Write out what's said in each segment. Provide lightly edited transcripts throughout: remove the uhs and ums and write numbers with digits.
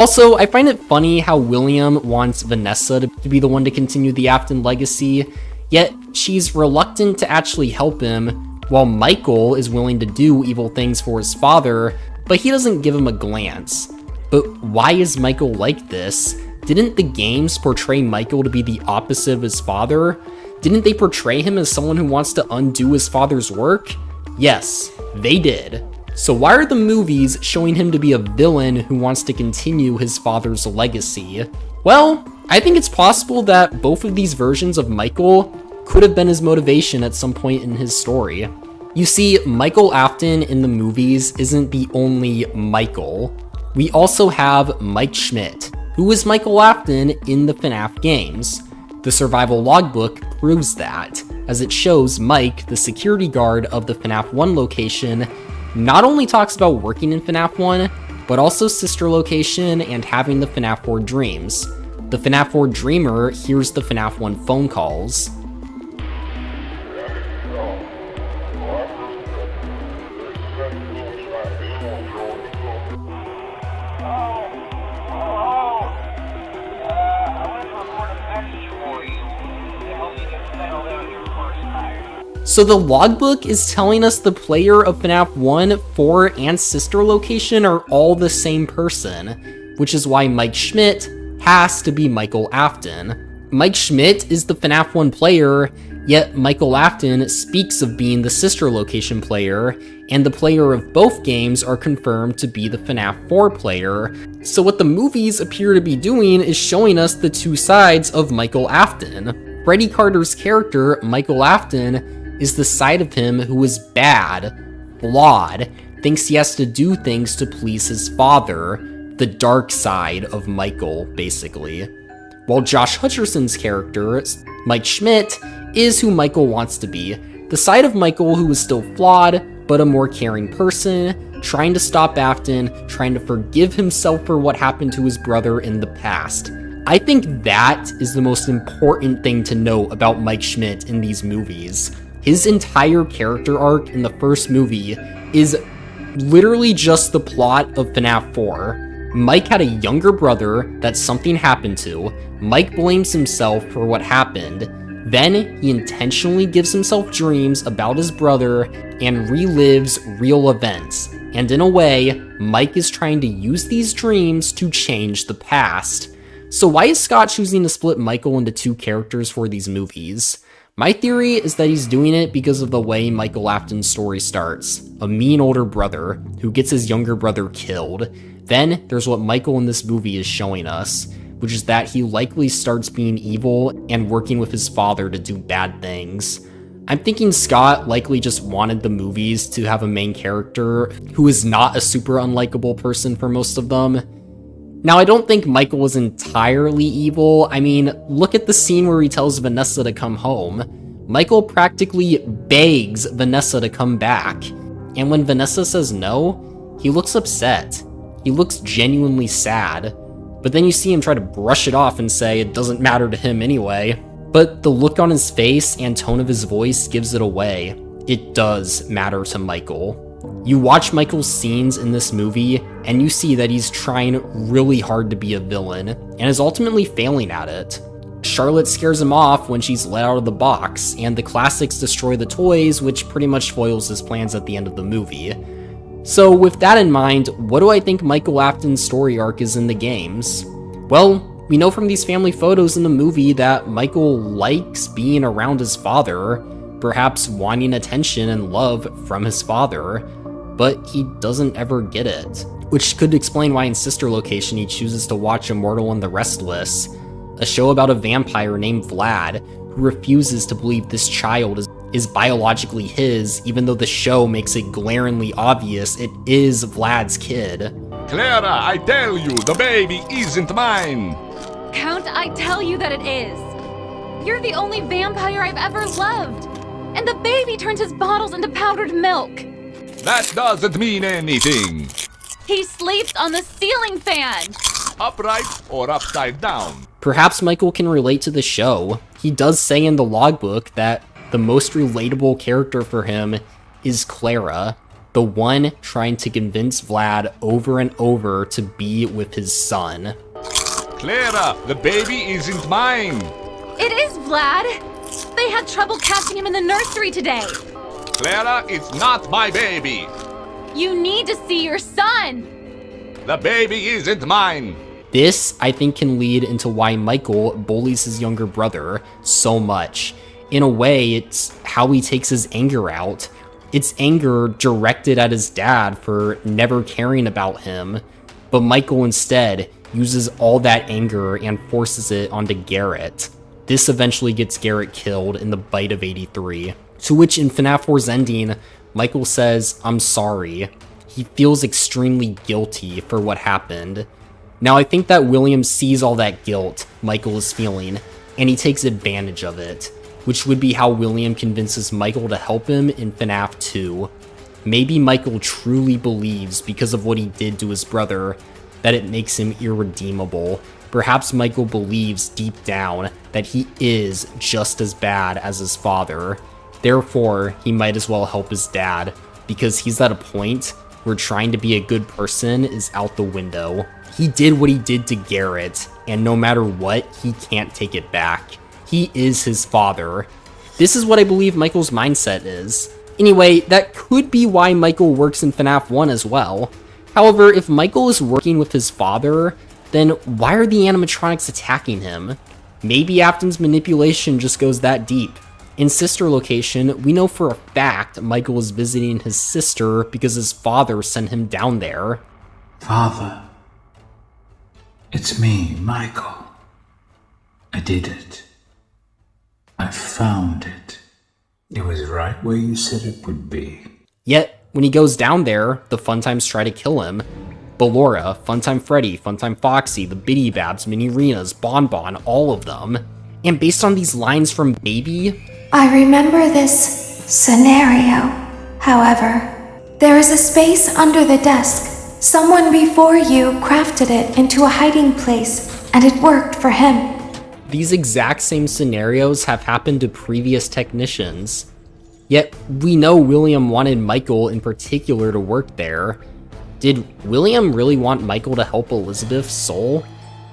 Also, I find it funny how William wants Vanessa to be the one to continue the Afton legacy, yet she's reluctant to actually help him, while Michael is willing to do evil things for his father, but he doesn't give him a glance. But why is Michael like this? Didn't the games portray Michael to be the opposite of his father? Didn't they portray him as someone who wants to undo his father's work? Yes, they did. So why are the movies showing him to be a villain who wants to continue his father's legacy? Well, I think it's possible that both of these versions of Michael could have been his motivation at some point in his story. You see, Michael Afton in the movies isn't the only Michael. We also have Mike Schmidt, who is Michael Afton in the FNAF games. The survival logbook proves that, as it shows Mike, the security guard of the FNAF 1 location, not only talks about working in FNAF 1, but also sister location and having the FNAF 4 dreams. The FNAF 4 dreamer hears the FNAF 1 phone calls. So the logbook is telling us the player of FNAF 1, 4, and sister location are all the same person, which is why Mike Schmidt has to be Michael Afton. Mike Schmidt is the FNAF 1 player, yet Michael Afton speaks of being the sister location player, and the player of both games are confirmed to be the FNAF 4 player. So what the movies appear to be doing is showing us the two sides of Michael Afton. Freddy Carter's character, Michael Afton, is the side of him who is bad, flawed, thinks he has to do things to please his father, the dark side of Michael, basically. While Josh Hutcherson's character, Mike Schmidt, is who Michael wants to be, the side of Michael who is still flawed, but a more caring person, trying to stop Afton, trying to forgive himself for what happened to his brother in the past. I think that is the most important thing to know about Mike Schmidt in these movies. His entire character arc in the first movie is literally just the plot of FNAF 4. Mike had a younger brother that something happened to. Mike blames himself for what happened. Then he intentionally gives himself dreams about his brother and relives real events. And in a way, Mike is trying to use these dreams to change the past. So why is Scott choosing to split Michael into two characters for these movies? My theory is that he's doing it because of the way Michael Afton's story starts. A mean older brother who gets his younger brother killed. Then there's what Michael in this movie is showing us, which is that he likely starts being evil and working with his father to do bad things. I'm thinking Scott likely just wanted the movies to have a main character who is not a super unlikable person for most of them. Now, I don't think Michael was entirely evil. I mean, look at the scene where he tells Vanessa to come home. Michael practically begs Vanessa to come back. And when Vanessa says no, he looks upset. He looks genuinely sad. But then you see him try to brush it off and say it doesn't matter to him anyway. But the look on his face and tone of his voice gives it away. It does matter to Michael. You watch Michael's scenes in this movie, and you see that he's trying really hard to be a villain, and is ultimately failing at it. Charlotte scares him off when she's let out of the box, and the classics destroy the toys, which pretty much foils his plans at the end of the movie. So with that in mind, what do I think Michael Afton's story arc is in the games? Well, we know from these family photos in the movie that Michael likes being around his father, perhaps wanting attention and love from his father, but he doesn't ever get it. Which could explain why in Sister Location he chooses to watch Immortal and the Restless, a show about a vampire named Vlad who refuses to believe this child is biologically his, even though the show makes it glaringly obvious it is Vlad's kid. Clara, I tell you, the baby isn't mine! Count, I tell you that it is. You're the only vampire I've ever loved. And the baby turns his bottles into powdered milk. That doesn't mean anything. He sleeps on the ceiling fan. Upright or upside down. Perhaps Michael can relate to the show. He does say in the logbook that the most relatable character for him is Clara. the one trying to convince Vlad over and over to be with his son. Clara, the baby isn't mine. It is, Vlad. They had trouble catching him in the nursery today. Clara, it's not my baby. You need to see your son. The baby isn't mine. This, I think, can lead into why Michael bullies his younger brother so much. In a way, it's how he takes his anger out. It's anger directed at his dad for never caring about him, but Michael instead uses all that anger and forces it onto Garrett. This eventually gets Garrett killed in the bite of 83, to which in FNAF 4's ending, Michael says, "I'm sorry." He feels extremely guilty for what happened. Now, I think that William sees all that guilt Michael is feeling, and he takes advantage of it, which would be how William convinces Michael to help him in FNAF 2. Maybe Michael truly believes, because of what he did to his brother, that it makes him irredeemable. Perhaps Michael believes deep down that he is just as bad as his father. Therefore, he might as well help his dad, because he's at a point where trying to be a good person is out the window. He did what he did to Garrett, and no matter what, he can't take it back. He is his father. This is what I believe Michael's mindset is. Anyway, that could be why Michael works in FNAF 1 as well. However, if Michael is working with his father, then why are the animatronics attacking him? Maybe Afton's manipulation just goes that deep. In Sister Location, we know for a fact Michael is visiting his sister because his father sent him down there. Father, it's me, Michael. I did it. I found it. It was right where you said it would be. Yet, when he goes down there, the Funtimes try to kill him. Ballora, Funtime Freddy, Funtime Foxy, the Biddy Babs, Mini Renas, Bonbon, all of them. And based on these lines from Baby, I remember this scenario. However, there is a space under the desk. Someone before you crafted it into a hiding place, and it worked for him. these exact same scenarios have happened to previous technicians. Yet, we know William wanted Michael in particular to work there. Did William really want Michael to help Elizabeth's soul?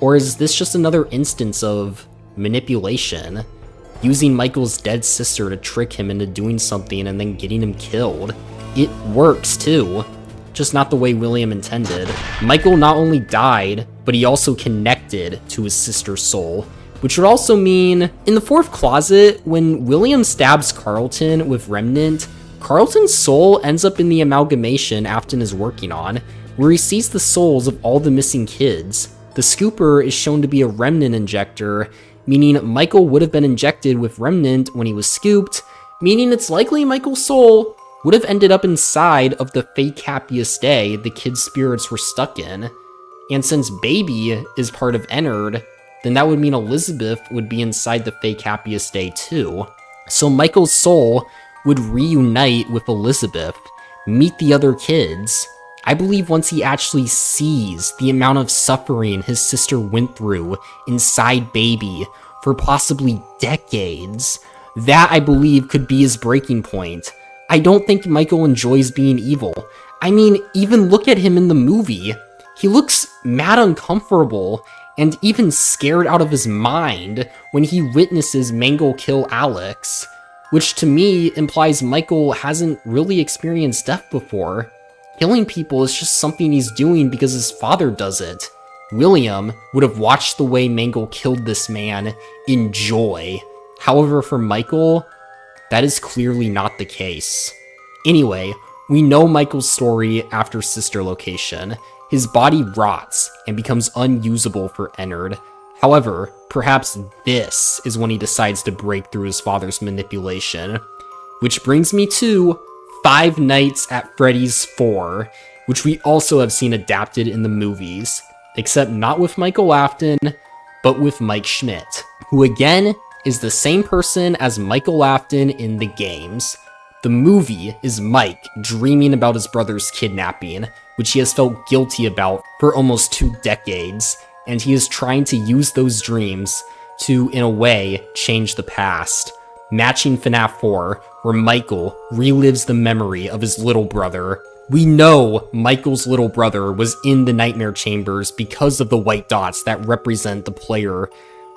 Or is this just another instance of manipulation? Using Michael's dead sister to trick him into doing something and then getting him killed? It works too, just not the way William intended. Michael not only died, but he also connected to his sister's soul, which would also mean, in the fourth closet, when William stabs Carlton with Remnant, Carlton's soul ends up in the amalgamation Afton is working on, where he sees the souls of all the missing kids. The scooper is shown to be a Remnant injector, meaning Michael would have been injected with Remnant when he was scooped, meaning it's likely Michael's soul would have ended up inside of the fake happiest day the kids' spirits were stuck in. And since Baby is part of Ennard, then that would mean Elizabeth would be inside the fake happiest day too. So Michael's soul would reunite with Elizabeth, meet the other kids. I believe once he actually sees the amount of suffering his sister went through inside Baby for possibly decades, that I believe could be his breaking point. I don't think Michael enjoys being evil. I mean, even look at him in the movie. He looks mad uncomfortable and even scared out of his mind when he witnesses Mangle kill Alex, which to me implies Michael hasn't really experienced death before. Killing people is just something he's doing because his father does it. William would have watched the way Mangle killed this man in joy. However, for Michael, that is clearly not the case. Anyway, we know Michael's story after Sister Location. His body rots and becomes unusable for Ennard. However, perhaps this is when he decides to break through his father's manipulation. Which brings me to Five Nights at Freddy's 4, which we also have seen adapted in the movies, except not with Michael Afton, but with Mike Schmidt, who again is the same person as Michael Afton in the games. The movie is Mike dreaming about his brother's kidnapping, which he has felt guilty about for almost 2 decades, and he is trying to use those dreams to, in a way, change the past. Matching FNAF 4, where Michael relives the memory of his little brother We know Michael's little brother was in the nightmare chambers because of the white dots that represent the player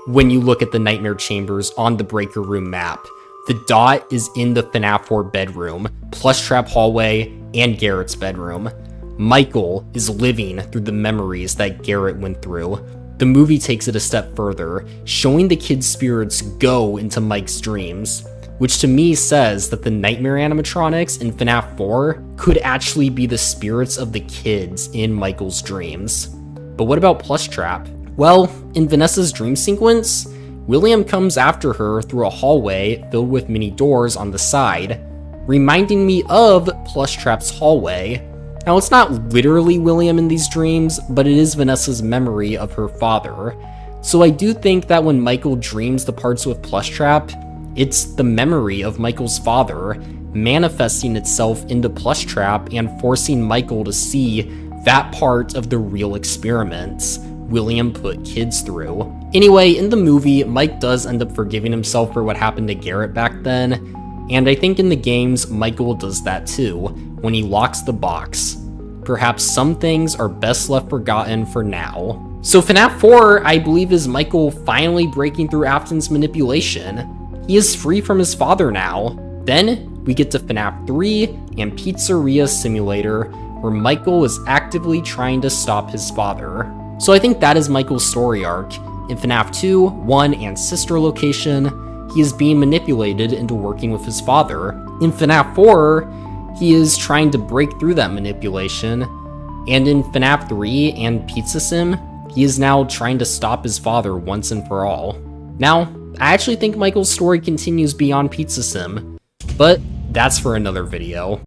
when you look at the nightmare chambers on the breaker room map. The dot is in the FNAF 4 bedroom, plush trap hallway, and Garrett's bedroom. Michael is living through the memories that Garrett went through. The movie takes it a step further, showing the kid's spirits go into Mike's dreams, which to me says that the nightmare animatronics in FNAF 4 could actually be the spirits of the kids in Michael's dreams. But what about Plush Trap? Well, in Vanessa's dream sequence, William comes after her through a hallway filled with many doors on the side, reminding me of Plush Trap's hallway. Now, it's not literally William in these dreams, but it is Vanessa's memory of her father. So I do think that when Michael dreams the parts with Plush Trap, it's the memory of Michael's father manifesting itself into Plush Trap and forcing Michael to see that part of the real experiments William put kids through. Anyway, in the movie, Mike does end up forgiving himself for what happened to Garrett back then, and I think in the games, Michael does that too, when he locks the box. Perhaps some things are best left forgotten for now. So FNAF 4, I believe, is Michael finally breaking through Afton's manipulation. He is free from his father now. Then, we get to FNAF 3 and Pizzeria Simulator, where Michael is actively trying to stop his father. So I think that is Michael's story arc. In FNAF 2, 1, and Sister Location, he is being manipulated into working with his father. In FNAF 4, he is trying to break through that manipulation. And in FNAF 3 and Pizza Sim, he is now trying to stop his father once and for all. Now, I actually think Michael's story continues beyond Pizza Sim, but that's for another video.